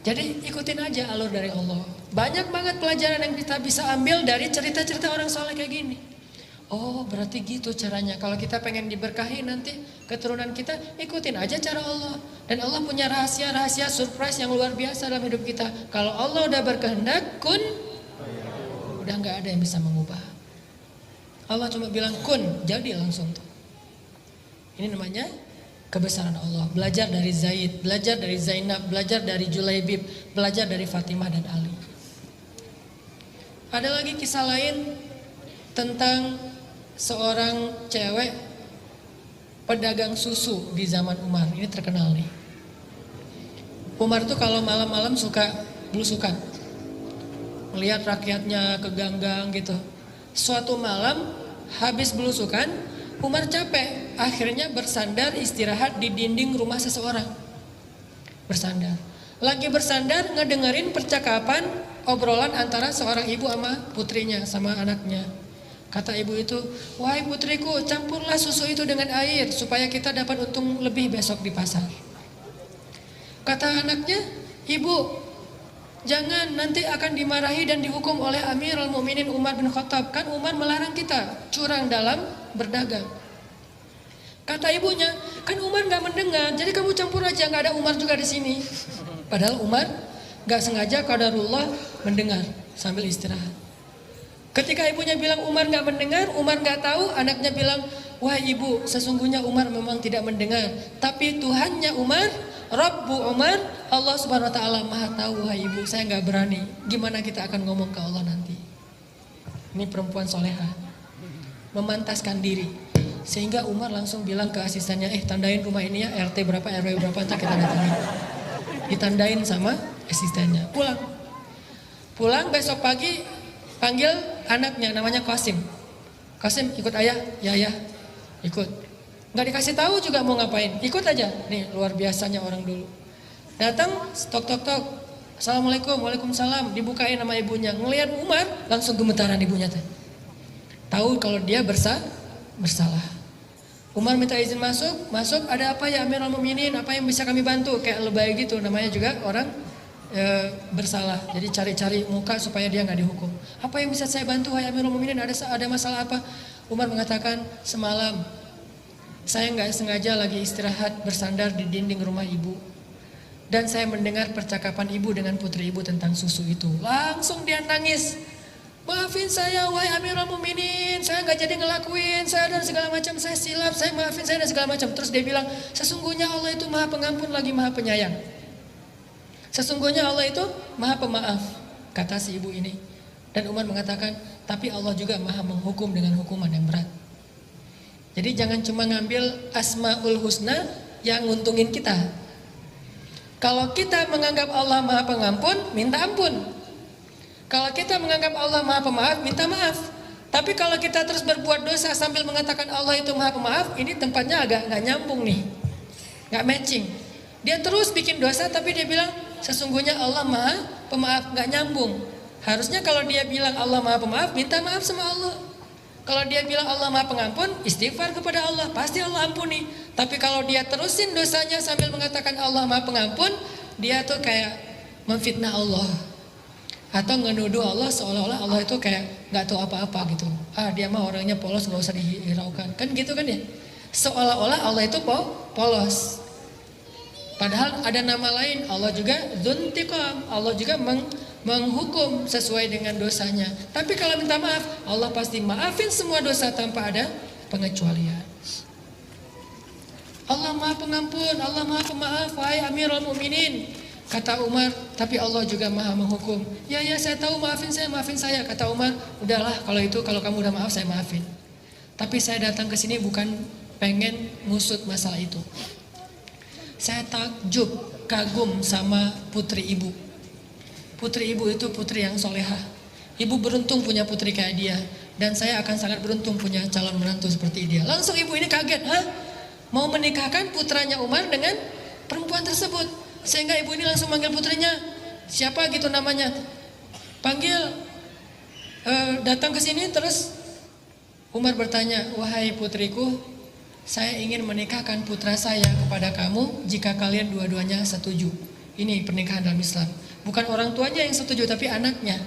Jadi ikutin aja alur dari Allah. Banyak banget pelajaran yang kita bisa ambil dari cerita-cerita orang soleh kayak gini. Oh berarti gitu caranya. Kalau kita pengen diberkahi nanti keturunan kita, ikutin aja cara Allah. Dan Allah punya rahasia-rahasia surprise yang luar biasa dalam hidup kita. Kalau Allah udah berkehendak, kun, udah gak ada yang bisa mengubah. Allah cuma bilang kun, jadi langsung tuh. Ini namanya kebesaran Allah. Belajar dari Zaid, belajar dari Zainab, belajar dari Julaibib, belajar dari Fatimah dan Ali. Ada lagi kisah lain tentang seorang cewek pedagang susu di zaman Umar. Ini terkenal nih. Umar tuh kalau malam-malam suka belusukan, melihat rakyatnya ke gang-gang gitu. Suatu malam habis belusukan, Umar capek, akhirnya bersandar istirahat di dinding rumah seseorang. Bersandar. Lagi bersandar ngedengerin percakapan obrolan antara seorang ibu sama putrinya, sama anaknya. Kata ibu itu, wahai putriku, campurlah susu itu dengan air supaya kita dapat untung lebih besok di pasar. Kata anaknya, ibu, jangan, nanti akan dimarahi dan dihukum oleh Amirul Mukminin Umar bin Khattab. Kan Umar melarang kita curang dalam berdagang. Kata ibunya, kan Umar gak mendengar, jadi kamu campur aja, gak ada Umar juga di sini. Padahal Umar gak sengaja qadarullah mendengar sambil istirahat. Ketika ibunya bilang Umar gak mendengar, Umar gak tahu, anaknya bilang, wah ibu, sesungguhnya Umar memang tidak mendengar, tapi Tuhannya Umar, Rabbu Umar, Allah subhanahu wa ta'ala maha tahu. Wahai ibu, saya gak berani. Gimana kita akan ngomong ke Allah nanti? Ini perempuan soleha, memantaskan diri. Sehingga Umar langsung bilang ke asistennya, tandain rumah ini ya, RT berapa, RW berapa, entah kita datangin. Ditandain sama asistennya. Pulang besok pagi, panggil anaknya, namanya Qasim. Qasim, ikut ayah? Ya, ikut. Gak dikasih tahu juga mau ngapain, ikut aja. Nih luar biasanya orang dulu. Datang, tok. Assalamualaikum, waalaikumsalam. Dibukain sama ibunya. Ngelihat Umar, langsung gemetaran ibunya teh. Tahu kalau dia bersalah. Umar minta izin masuk. Ada apa ya Amirul Mukminin? Apa yang bisa kami bantu? Kayak lebay gitu. Namanya juga orang bersalah. Jadi cari-cari muka supaya dia nggak dihukum. Apa yang bisa saya bantu? Hai Amirul Mukminin, ada masalah apa? Umar mengatakan, semalam saya nggak sengaja lagi istirahat bersandar di dinding rumah ibu. Dan saya mendengar percakapan ibu dengan putri ibu tentang susu itu. Langsung dia nangis. Maafin saya wahai Amirul Mukminin, saya nggak jadi ngelakuin, saya dan segala macam, saya silap, saya maafin saya dan segala macam. Terus dia bilang, sesungguhnya Allah itu maha pengampun lagi maha penyayang. Sesungguhnya Allah itu maha pemaaf, kata si ibu ini. Dan Umar mengatakan, tapi Allah juga maha menghukum dengan hukuman yang berat. Jadi jangan cuma ngambil Asmaul Husna yang nguntungin kita. Kalau kita menganggap Allah maha pengampun, minta ampun. Kalau kita menganggap Allah maha pemaaf, minta maaf. Tapi kalau kita terus berbuat dosa sambil mengatakan Allah itu maha pemaaf, ini tempatnya agak gak nyambung nih, gak matching. Dia terus bikin dosa tapi dia bilang sesungguhnya Allah maha pemaaf, gak nyambung. Harusnya kalau dia bilang Allah maha pemaaf, minta maaf sama Allah. Kalau dia bilang Allah maha pengampun, istighfar kepada Allah, pasti Allah ampuni. Tapi kalau dia terusin dosanya sambil mengatakan Allah maha pengampun, dia tuh kayak memfitnah Allah. Atau ngenuduh Allah seolah-olah Allah itu kayak gak tahu apa-apa gitu. Dia mah orangnya polos, gak usah dihiraukan. Kan gitu kan ya. Seolah-olah Allah itu polos. Padahal ada nama lain, Allah juga dzuntiqam. Allah juga menghukum sesuai dengan dosanya. Tapi kalau minta maaf, Allah pasti maafin semua dosa tanpa ada pengecualian. Allah maha pengampun, Allah maha pemaaf, wahai Amirul Mukminin. Kata Umar, tapi Allah juga maha menghukum. Ya saya tahu, maafin saya. Kata Umar, udahlah kalau kamu udah maaf saya maafin. Tapi saya datang ke sini bukan pengen ngusut masalah itu. Saya takjub, kagum sama putri ibu. Putri ibu itu putri yang solehah. Ibu beruntung punya putri kayak dia. Dan saya akan sangat beruntung punya calon menantu seperti dia. Langsung ibu ini kaget, mau menikahkan putranya Umar dengan perempuan tersebut. Sehingga ibu ini langsung manggil putrinya, siapa gitu namanya, panggil, datang ke sini. Terus Umar bertanya, wahai putriku, saya ingin menikahkan putra saya kepada kamu jika kalian dua-duanya setuju. Ini pernikahan dalam Islam. Bukan orang tuanya yang setuju, tapi anaknya.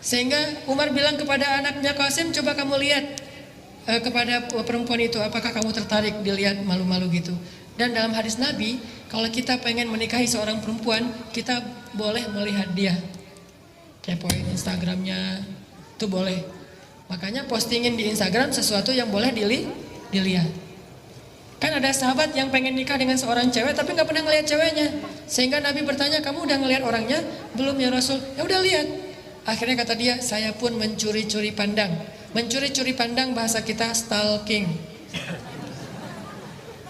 Sehingga Umar bilang kepada anaknya Qasim, coba kamu lihat kepada perempuan itu, apakah kamu tertarik dilihat malu-malu gitu. Dan dalam hadis Nabi, kalau kita pengen menikahi seorang perempuan, kita boleh melihat dia. Kepoin Instagramnya, itu boleh. Makanya postingin di Instagram sesuatu yang boleh dilihat. Kan ada sahabat yang pengen nikah dengan seorang cewek tapi nggak pernah ngelihat ceweknya. Sehingga Nabi bertanya, kamu udah ngelihat orangnya? Belum ya Rasul. Ya udah lihat. Akhirnya kata dia, saya pun mencuri-curi pandang. Mencuri-curi pandang bahasa kita stalking.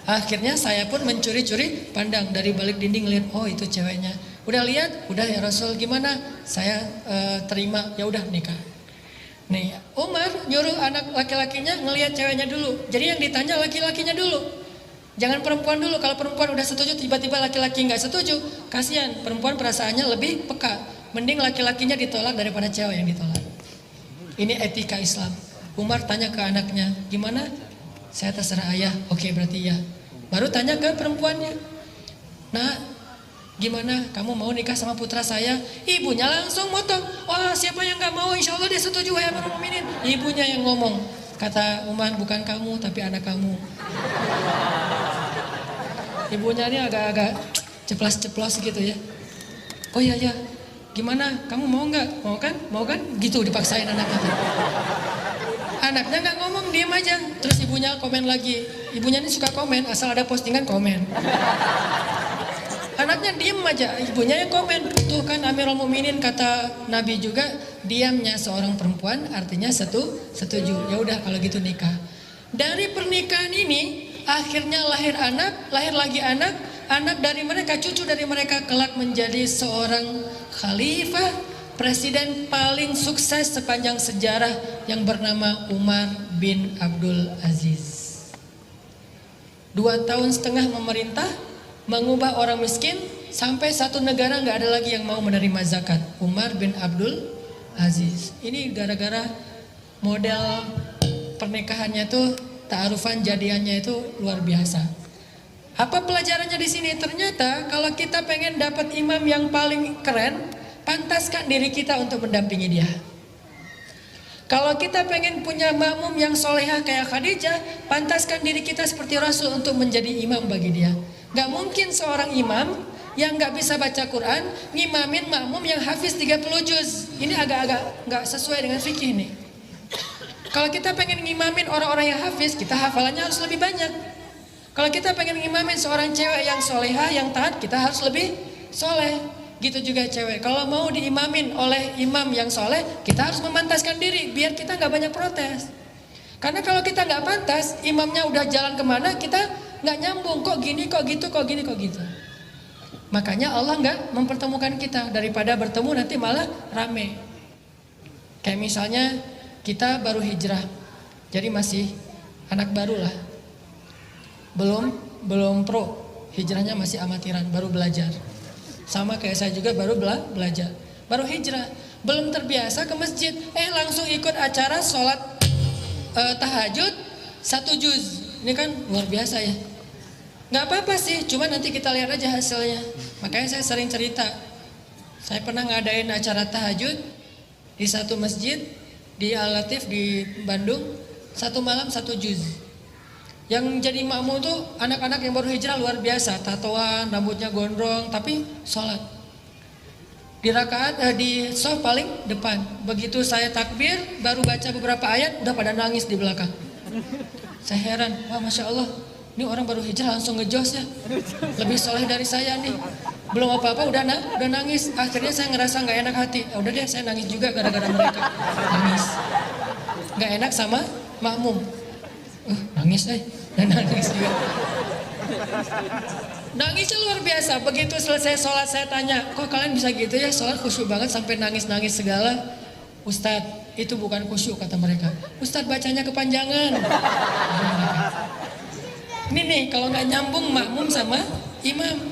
Akhirnya saya pun mencuri-curi pandang dari balik dinding, lihat, oh itu ceweknya. Udah lihat? Udah ya Rasul, gimana? Saya terima, ya udah nikah. Nih, Umar nyuruh anak laki-lakinya ngelihat ceweknya dulu. Jadi yang ditanya laki-lakinya dulu. Jangan perempuan dulu. Kalau perempuan udah setuju, tiba-tiba laki-laki nggak setuju, kasihan. Perempuan perasaannya lebih peka. Mending laki-lakinya ditolak daripada cewek yang ditolak. Ini etika Islam. Umar tanya ke anaknya, gimana? Saya terserah ayah. Oke, berarti ya. Baru tanya ke perempuannya, nah, gimana? Kamu mau nikah sama putra saya? Ibunya langsung motong. Wah, siapa yang gak mau? Insya Allah dia setuju, wahai amirul mukminin. Ibunya yang ngomong. Kata Umar, bukan kamu tapi anak kamu. Ibunya ini agak-agak ceplas-ceplos gitu ya. Oh iya ya, gimana? Kamu mau nggak? Mau kan? Mau kan? Gitu dipaksain anaknya. Anaknya nggak ngomong, diem aja. Terus ibunya komen lagi. Ibunya ini suka komen, asal ada postingan komen. Anaknya diem aja, ibunya yang komen. Tuh kan Amirul Mukminin, kata Nabi juga, diamnya seorang perempuan artinya setuju. Ya udah kalau gitu nikah. Dari pernikahan ini akhirnya lahir anak, lahir lagi anak. Anak dari mereka, cucu dari mereka kelak menjadi seorang khalifah, presiden paling sukses sepanjang sejarah yang bernama Umar bin Abdul Aziz. 2,5 tahun memerintah, mengubah orang miskin, sampai satu negara nggak ada lagi yang mau menerima zakat. Umar bin Abdul Aziz. Ini gara-gara model pernikahannya tuh, ta'arufan jadiannya itu luar biasa. Apa pelajarannya di sini? Ternyata kalau kita pengen dapat imam yang paling keren, pantaskan diri kita untuk mendampingi dia. Kalau kita pengen punya makmum yang solehah kayak Khadijah, pantaskan diri kita seperti Rasul untuk menjadi imam bagi dia. Gak mungkin seorang imam yang gak bisa baca Quran ngimamin makmum yang hafiz 30 juz. Ini agak-agak gak sesuai dengan fikih nih. Kalau kita pengen ngimamin orang-orang yang hafiz, kita hafalannya harus lebih banyak. Kalau kita pengen ngimamin seorang cewek yang solehah, yang taat, kita harus lebih soleh. Gitu juga cewek. Kalau mau diimamin oleh imam yang soleh, kita harus memantaskan diri biar kita nggak banyak protes. Karena kalau kita nggak pantas, imamnya udah jalan kemana, kita nggak nyambung. Kok gini, kok gitu, kok gini, kok gitu. Makanya Allah nggak mempertemukan kita, daripada bertemu nanti malah rame. Kayak misalnya kita baru hijrah, jadi masih anak baru lah. Belum pro, hijrahnya masih amatiran, baru belajar. Sama kayak saya juga baru belajar, baru hijrah, belum terbiasa ke masjid, langsung ikut acara sholat tahajud 1 juz. Ini kan luar biasa ya. Nggak apa-apa sih, cuma nanti kita lihat aja hasilnya. Makanya saya sering cerita, saya pernah ngadain acara tahajud di satu masjid di Al-Latif di Bandung, 1 malam 1 juz. Yang jadi makmum tuh anak-anak yang baru hijrah luar biasa, tatoan, rambutnya gondrong, tapi sholat. Di rakaat, di shaf paling depan. Begitu saya takbir, baru baca beberapa ayat, udah pada nangis di belakang. Saya heran, wah Masya Allah, ini orang baru hijrah langsung ngejos ya. Lebih soleh dari saya nih. Belum apa-apa udah nangis. Akhirnya saya ngerasa nggak enak hati. Udah deh, saya nangis juga gara-gara mereka. Nangis. Nggak enak sama makmum. Nangis dan nangis juga. Nangisnya luar biasa. Begitu selesai sholat saya tanya, kok kalian bisa gitu ya, sholat khusyuk banget sampai nangis-nangis segala. Ustadz, itu bukan khusyuk kata mereka. Ustadz bacanya kepanjangan. Ini nih kalau nggak nyambung makmum sama imam.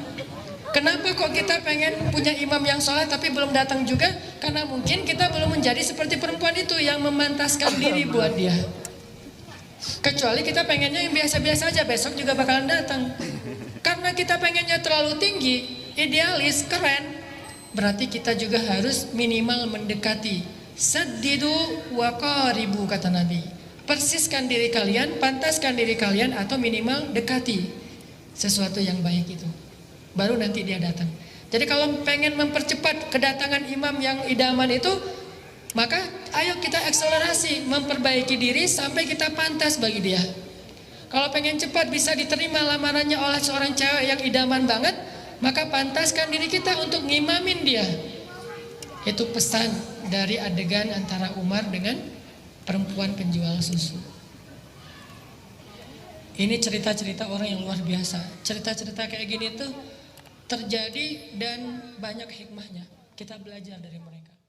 Kenapa kok kita pengen punya imam yang sholat tapi belum datang juga? Karena mungkin kita belum menjadi seperti perempuan itu yang memantaskan diri buat dia. Kecuali kita pengennya yang biasa-biasa aja, besok juga bakalan datang. Karena kita pengennya terlalu tinggi, idealis, keren, berarti kita juga harus minimal mendekati. Saddidu wa qaribu, kata Nabi. Persiskan diri kalian, pantaskan diri kalian, atau minimal dekati sesuatu yang baik itu. Baru nanti dia datang. Jadi kalau pengen mempercepat kedatangan imam yang idaman itu, maka ayo kita akselerasi, memperbaiki diri sampai kita pantas bagi dia. Kalau pengen cepat bisa diterima lamarannya oleh seorang cewek yang idaman banget, maka pantaskan diri kita untuk ngimamin dia. Itu pesan dari adegan antara Umar dengan perempuan penjual susu. Ini cerita-cerita orang yang luar biasa. Cerita-cerita kayak gini tuh terjadi dan banyak hikmahnya. Kita belajar dari mereka.